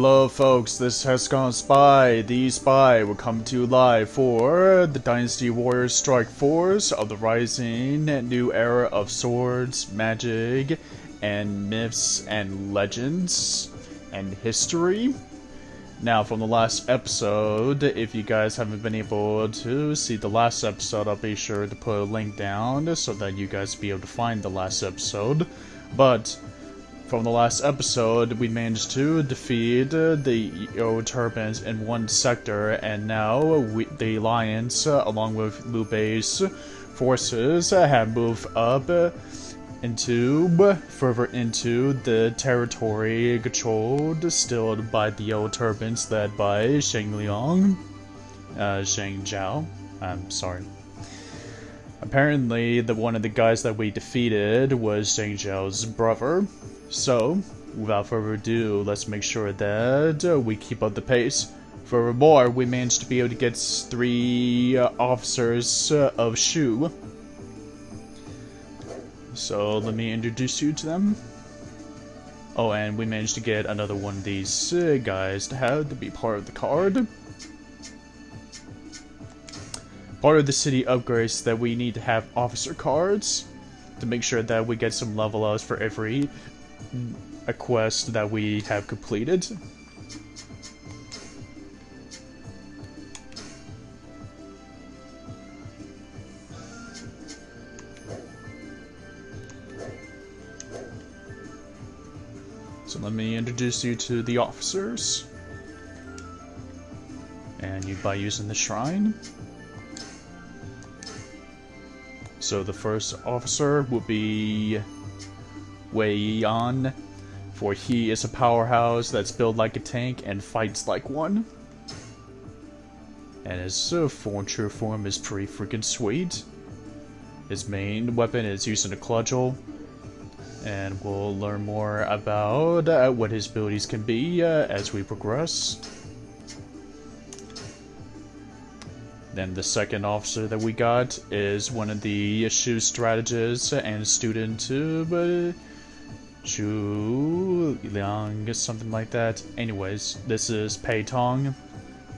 Hello folks, this is HexagonalSpy. The Spy will come to you live for the Dynasty Warriors Strikeforce of the rising new era of swords, magic, and myths and legends and history. Now, from the last episode, if you guys haven't been able to see the last episode, I'll be sure to put a link down so that you guys will be able to find the last episode. But from the last episode, we managed to defeat the Yo Turbans in one sector, and now the Alliance, along with Liu Bei's forces, have moved up further into the territory controlled still by the Yo Turbans, led by Shang Zhao. I'm sorry. Apparently, one of the guys that we defeated was Shang Zhao's brother. So, without further ado, let's make sure that we keep up the pace. Furthermore, we managed to be able to get 3 officers of Shu. So, let me introduce you to them. Oh, and we managed to get another one of these guys to be part of the card. Part of the city upgrades that we need to have officer cards to make sure that we get some level ups for every quest that we have completed. So let me introduce you to the officers. And by using the shrine. So the first officer will be Wei Yan, for he is a powerhouse that's built like a tank and fights like one. And his true form is pretty freaking sweet. His main weapon is using a cudgel, and we'll learn more about what his abilities can be as we progress. Then the second officer that we got is one of the Shu strategists and student to Shu Liang, something like that. Anyways, this is Pei Tong,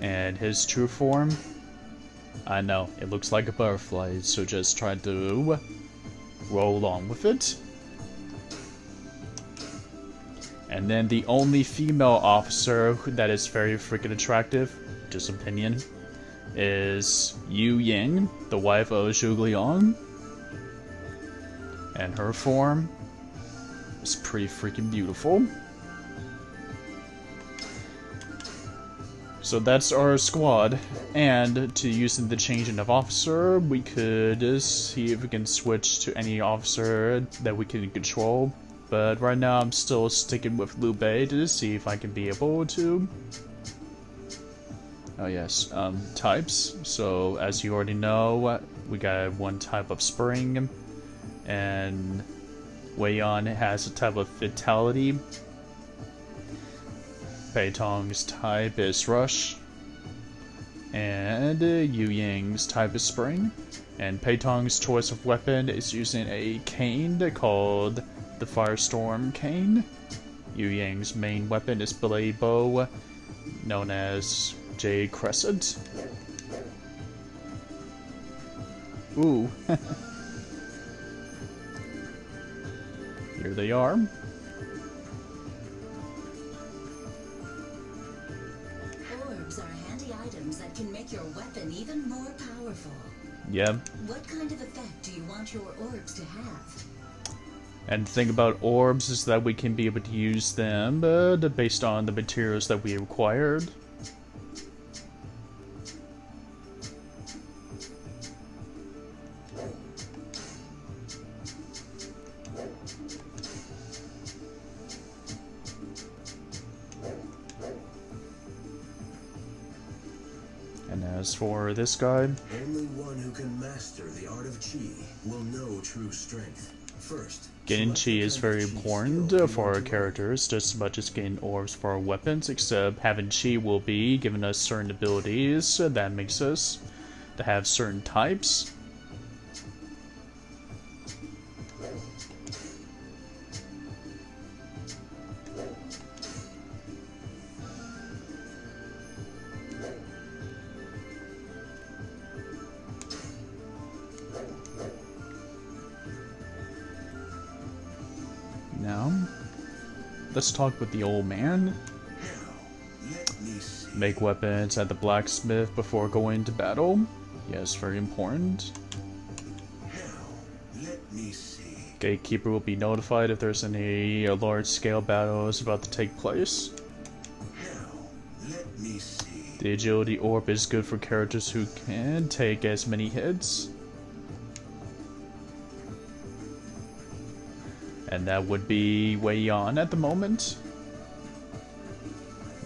and his true form, I know, it looks like a butterfly, so just try to roll along with it. And then the only female officer that is very freaking attractive, just opinion, is Yu Ying, the wife of Zhu Liang. And her form is pretty freaking beautiful. So that's our squad. And to using the changing of officer, we could see if we can switch to any officer that we can control. But right now I'm still sticking with Liu Bei to see if I can be able to. Oh yes, types. So as you already know, we got one type of spring, and Wei Yan has a type of vitality. Pei Tong's type is rush, and Yu Ying's type is spring. And Pei Tong's choice of weapon is using a cane called the Firestorm Cane. Yu Ying's main weapon is blade bow, known as Jade Crescent. Ooh. Here they are. Orbs are handy items that can make your weapon even more powerful. Yeah. What kind of effect do you want your orbs to have? And the thing about orbs is that we can be able to use them based on the materials that we required. And as for this guy, only one who can master the art of Qi will know true strength. First, getting Qi is very important for our characters, just as much as getting orbs for our weapons, except having Qi will be giving us certain abilities that makes us to have certain types. let's talk with the old man. Now, let me see. Make weapons at the blacksmith before going to battle. Yes, very important. Now, let me see. Gatekeeper will be notified if there's any large-scale battles about to take place. Now, let me see. The agility orb is good for characters who can take as many hits. And that would be way on at the moment.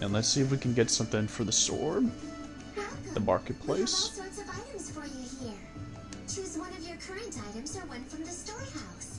And let's see if we can get something for the sword. The marketplace. We have all sorts of items for you here. Choose one of your current items or one from the storehouse.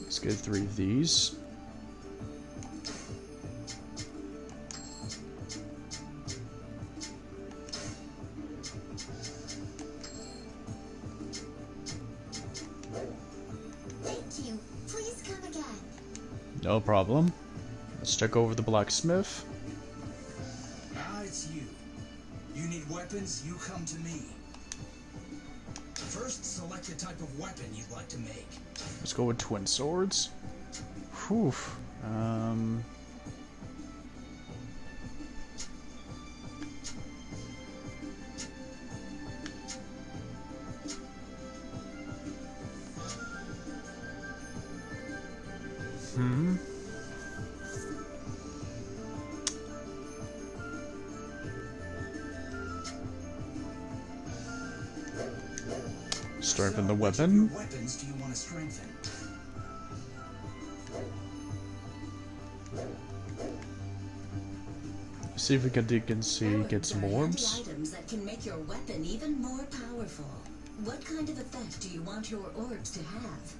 Let's get 3 of these. Thank you. Please come again. No problem. Let's check over the blacksmith. Ah, it's you. You need weapons, you come to me. First, select the type of weapon you'd like to make. Let's go with twin swords. Whew. Strengthen the Which of weapon. your weapons do you want to strengthen? See if we can get Orbs some are handy orbs. items that can make your weapon even more powerful. What kind of effect do you want your orbs to have?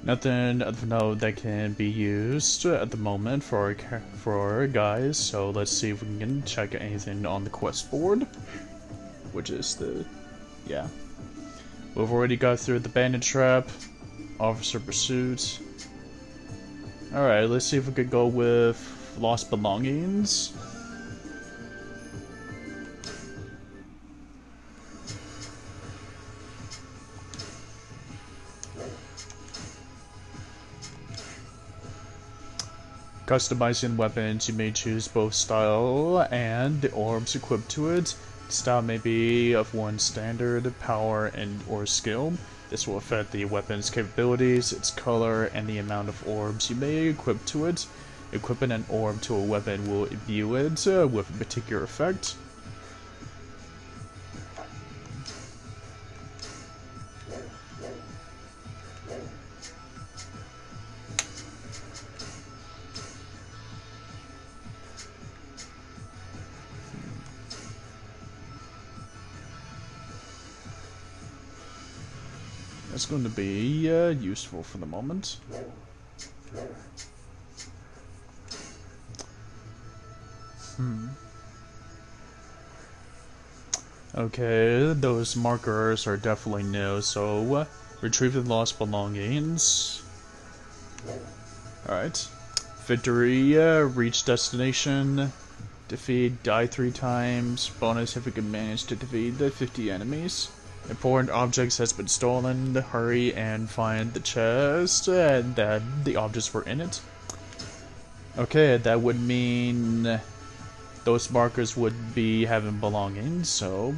Nothing of note that can be used at the moment for our guys, so let's see if we can check anything on the quest board. Which is the... yeah. We've already got through the bandit trap, officer pursuit. Alright, let's see if we could go with lost belongings. Customizing weapons, you may choose both style and the orbs equipped to it. Style may be of one standard, power, and or skill. This will affect the weapon's capabilities, its color, and the amount of orbs you may equip to it. Equipping an orb to a weapon will imbue it with a particular effect. That's going to be useful for the moment. Okay, those markers are definitely new, so retrieve the lost belongings. Alright. Victory, reach destination, defeat, die 3 times, bonus if we can manage to defeat the 50 enemies. Important objects has been stolen, hurry and find the chest, and that the objects were in it. Okay, that would mean those markers would be having belongings, so...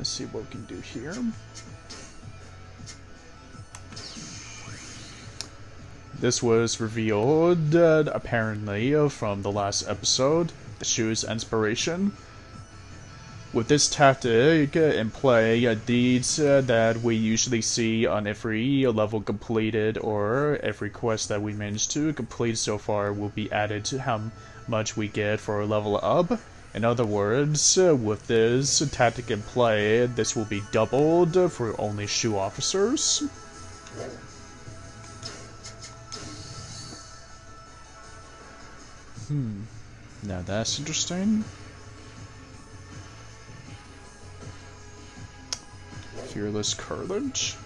Let's see what we can do here. This was revealed, apparently, from the last episode, Shu's inspiration. With this tactic in play, deeds that we usually see on every level completed or every quest that we managed to complete so far will be added to how much we get for a level up. In other words, with this tactic in play, this will be doubled for only Shu officers. Now that's interesting. Fearless courage.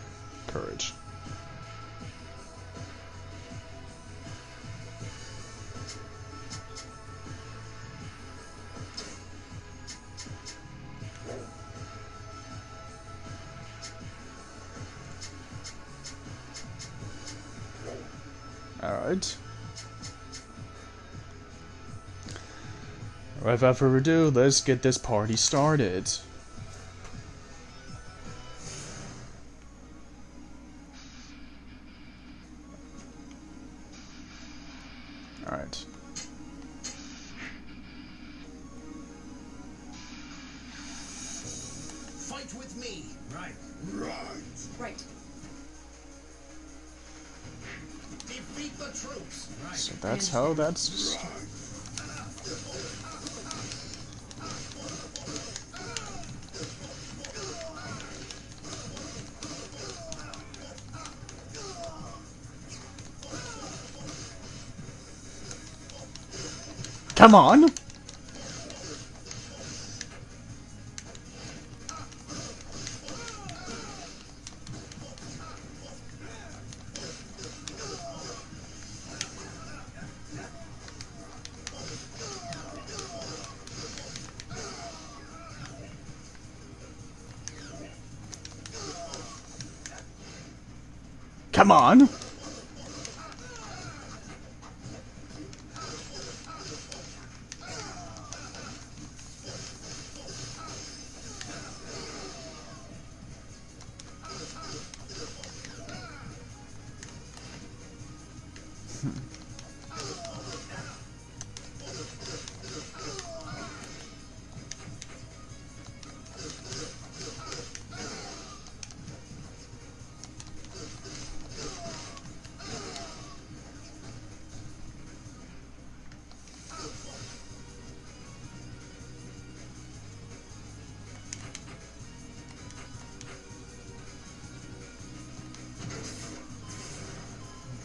Alright. Without further ado, let's get this party started. Alright. Fight with me. Right. Right. Defeat the troops. Right. So that's how that's... Come on! Come on!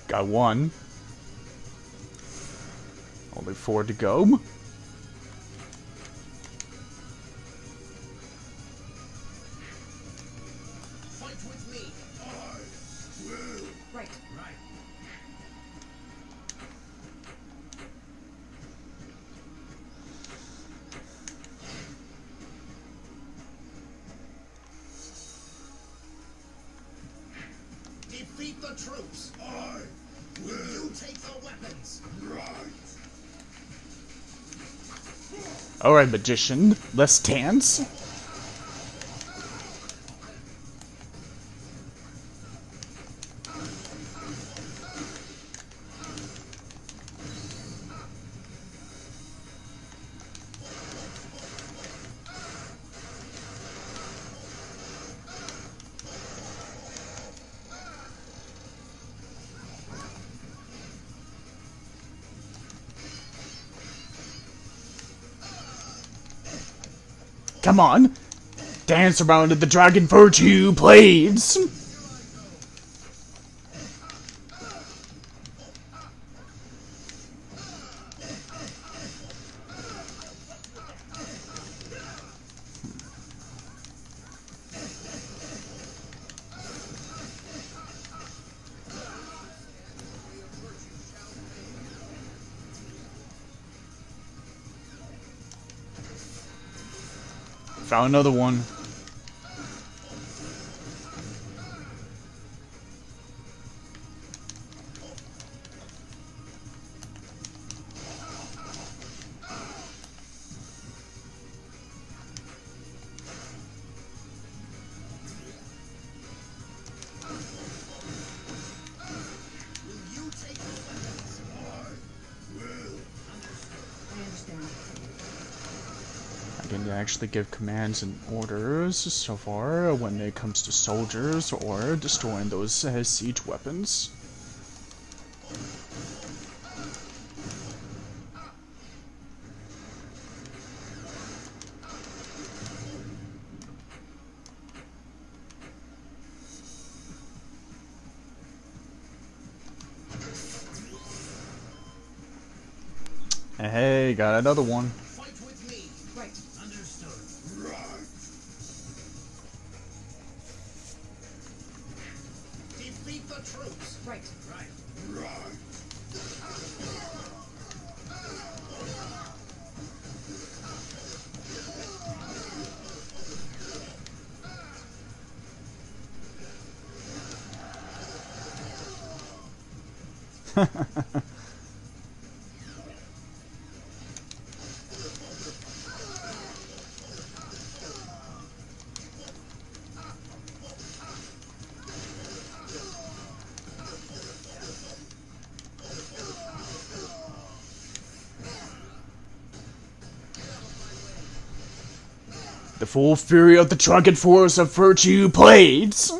Got one. Only 4 to go. Fight with me. Right. Right. Defeat the troops. You take the weapons. Alright, magician. Let's dance. Come on! Dance around the dragon virtue blades! Found another one. can actually give commands and orders so far when it comes to soldiers or destroying those siege weapons. Hey, got another one. Fight with me. Right. Understood. Right. Defeat the troops. Right. Right. Right. The full fury of the drunken force of virtue blades!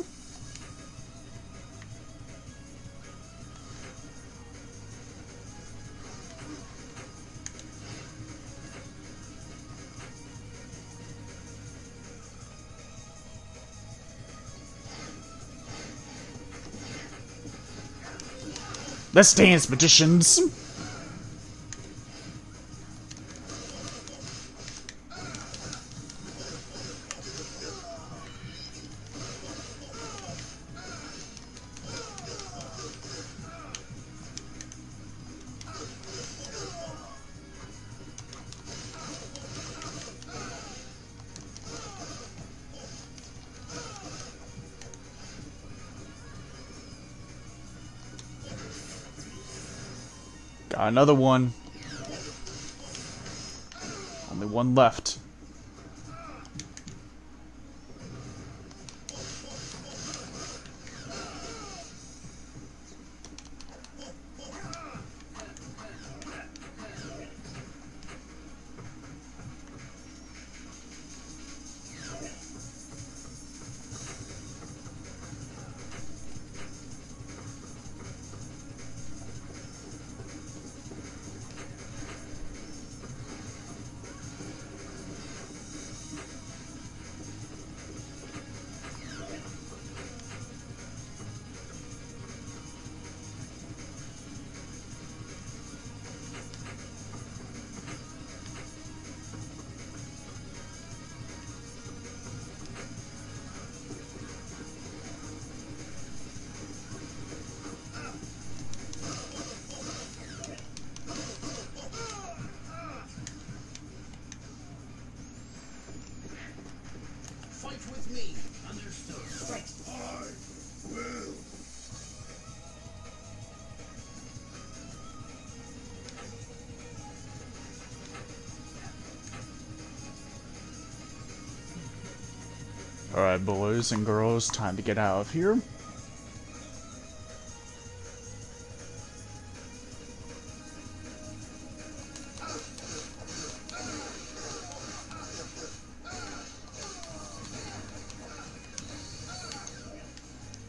Let's dance, magicians! Got another one. Only one left. Fight with me. Understood. Right. I will. Alright, boys and girls, time to get out of here.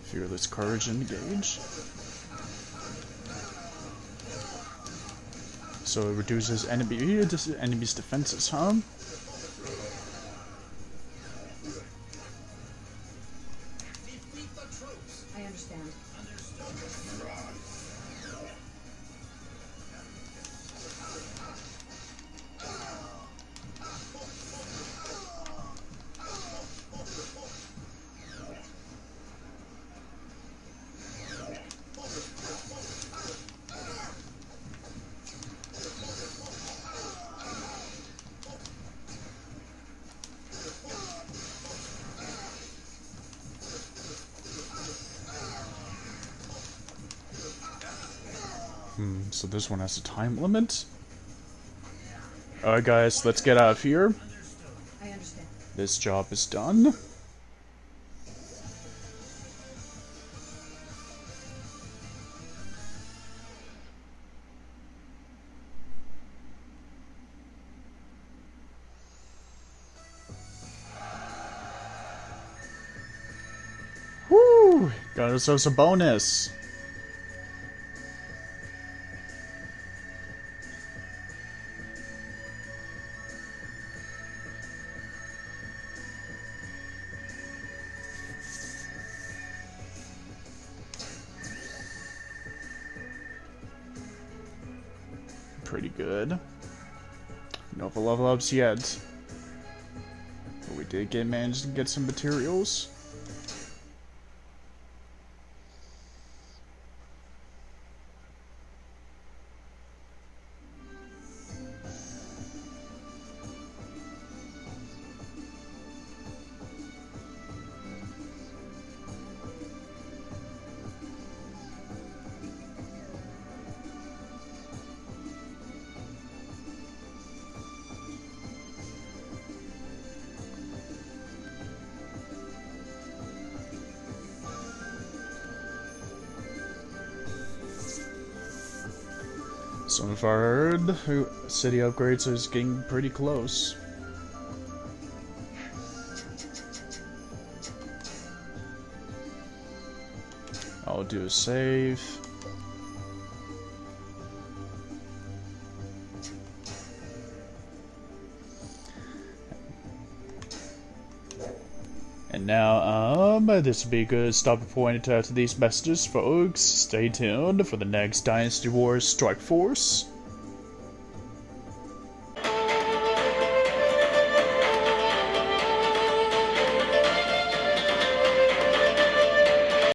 Fearless courage engage. So it reduces enemy's defenses, huh? Defeat the troops. I understand. Understood. Right. So this one has a time limit. Alright guys, let's get out of here. I understand. This job is done. Got ourselves a bonus. Pretty good. No level ups yet. But we did manage to get some materials. So if I heard, city upgrades is getting pretty close. I'll do a save. And now, this will be a good stopping point after these messages, folks. Stay tuned for the next Dynasty Warriors Strikeforce.